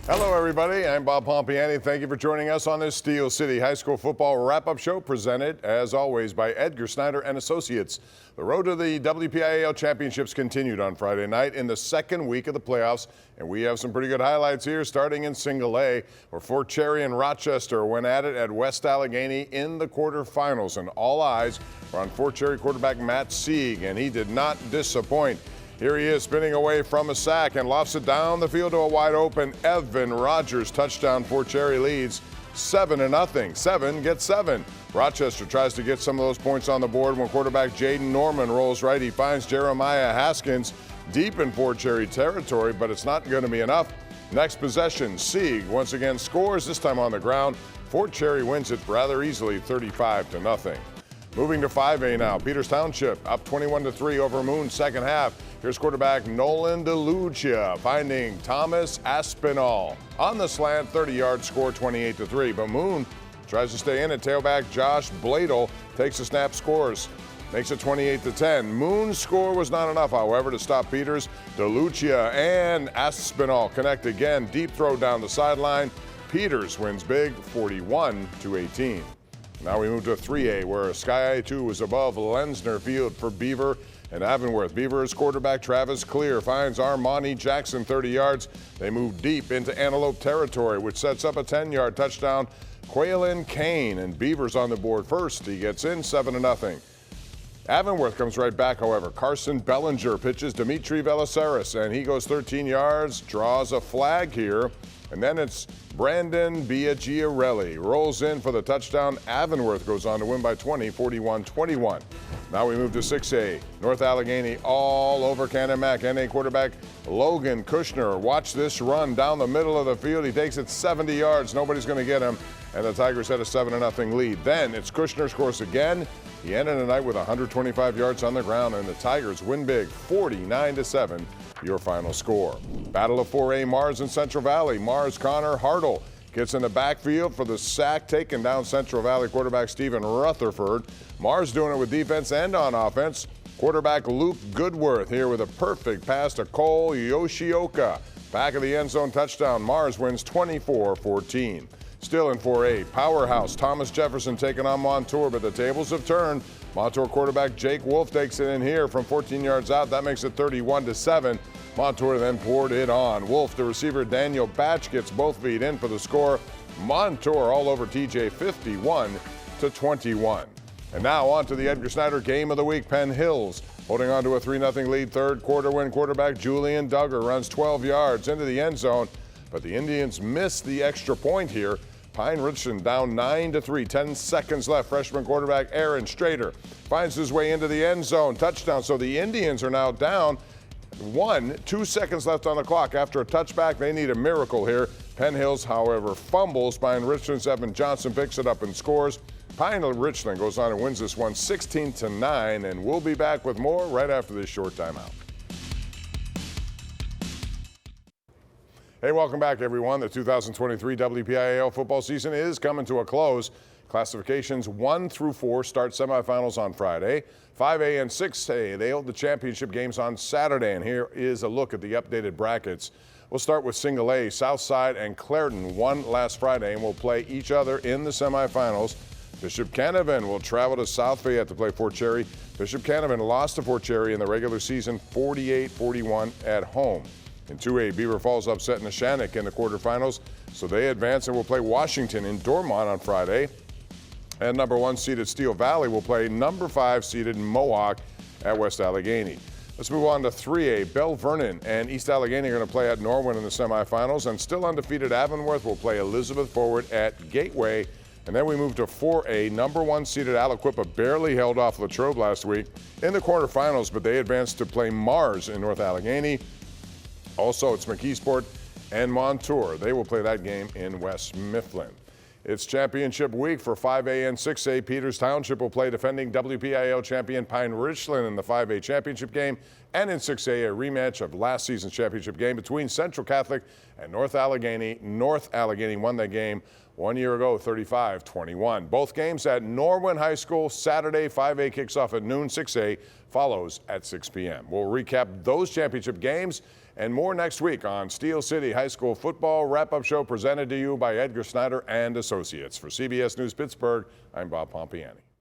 Hello, everybody. I'm Bob Pompeani. Thank you for joining us on this Steel City High School football wrap-up show presented, as always, by Edgar Snyder and Associates. The road to the WPIAL Championships continued on Friday night in the second week of the playoffs, and we have some pretty good highlights here, starting in Single A, where Fort Cherry and Rochester went at it at West Allegheny in the quarterfinals, and all eyes were on Fort Cherry quarterback Matt Sieg, and he did not disappoint. Here he is spinning away from a sack and lofts it down the field to a wide open Evan Rogers. Touchdown. Fort Cherry leads 7-0. 7 gets 7. Rochester tries to get some of those points on the board when quarterback Jaden Norman rolls right. He finds Jeremiah Haskins deep in Fort Cherry territory, but it's not going to be enough. Next possession, Sieg once again scores, this time on the ground. Fort Cherry wins it rather easily, 35-0. Moving to 5A now, Peters Township up 21-3 over Moon second half. Here's quarterback Nolan DeLucia finding Thomas Aspinall. On the slant, 30-yard score, 28-3. But Moon tries to stay in it. Tailback Josh Bladel takes a snap, scores. Makes it 28-10. Moon's score was not enough, however, to stop Peters. DeLucia and Aspinall connect again. Deep throw down the sideline. Peters wins big, 41-18. Now we move to 3A, where Sky I-2 was above Lenzner Field for Beaver and Avonworth. Beaver's quarterback Travis Clear finds Armani Jackson 30 yards. They move deep into Antelope territory, which sets up a 10-yard touchdown. Quaylen Kane, and Beaver's on the board first. He gets in 7-0. Avonworth comes right back, however. Carson Bellinger pitches Dimitri Velaceris, and he goes 13 yards, draws a flag here. And then it's Brandon Biagiarelli rolls in for the touchdown. Avonworth goes on to win by 20, 41-21. Now we move to 6A. North Allegheny all over Canon-Mac. NA quarterback Logan Kushner. Watch this run down the middle of the field. He takes it 70 yards. Nobody's going to get him. And the Tigers had a 7-0 lead. Then it's Kushner's course again. He ended the night with 125 yards on the ground, and the Tigers win big, 49-7. Your final score. Battle of 4A, Mars and Central Valley. Mars Connor Hartle gets in the backfield for the sack, taking down Central Valley quarterback Stephen Rutherford. Mars doing it with defense and on offense. Quarterback Luke Goodworth here with a perfect pass to Cole Yoshioka. Back of the end zone touchdown. Mars wins 24-14. Still in 4A, Powerhouse Thomas Jefferson taking on Montour, but the tables have turned. Montour quarterback Jake Wolf takes it in here from 14 yards out. That makes it 31-7. Montour then poured it on. Wolf, the receiver Daniel Batch, gets both feet in for the score. Montour all over TJ, 51-21. And now on to the Edgar Snyder Game of the Week. Penn Hills holding on to a 3-0 lead. Third quarter win. Quarterback Julian Duggar runs 12 yards into the end zone, but the Indians miss the extra point here. Pine Richland down 9-3, 10 seconds left. Freshman quarterback Aaron Strader finds his way into the end zone. Touchdown. So the Indians are now down 2 seconds left on the clock. After a touchback, they need a miracle here. Penn Hills, however, fumbles. Pine Richland's Evan Johnson picks it up and scores. Pine Richland goes on and wins this one 16-9, and we'll be back with more right after this short timeout. Hey, welcome back, everyone. The 2023 WPIAL football season is coming to a close. Classifications 1 through 4 start semifinals on Friday. 5A and 6A, they hold the championship games on Saturday, and here is a look at the updated brackets. We'll start with Single A. Southside and Clairton won last Friday and will play each other in the semifinals. Bishop Canavan will travel to South Fayette to play Fort Cherry. Bishop Canavan lost to Fort Cherry in the regular season 48-41 at home. In 2A, Beaver Falls upset Neshannock in the quarterfinals, so they advance and will play Washington in Dormont on Friday. And number 1 seeded Steel Valley will play number 5 seeded Mohawk at West Allegheny. Let's move on to 3A. Bell Vernon and East Allegheny are going to play at Norwin in the semifinals, and still undefeated Avonworth will play Elizabeth Forward at Gateway. And then we move to 4A. Number 1 seeded Aliquippa barely held off Latrobe last week in the quarterfinals, but they advanced to play Mars in North Allegheny. Also, it's McKeesport and Montour. They will play that game in West Mifflin. It's championship week for 5A and 6A. Peters Township will play defending WPIAL champion Pine Richland in the 5A championship game. And in 6A, a rematch of last season's championship game between Central Catholic and North Allegheny. North Allegheny won that game 1 year ago, 35-21. Both games at Norwin High School Saturday. 5A kicks off at noon. 6A follows at 6 p.m. We'll recap those championship games and more next week on Steel City High School Football Wrap-Up Show presented to you by Edgar Snyder and Associates. For CBS News Pittsburgh, I'm Bob Pompeani.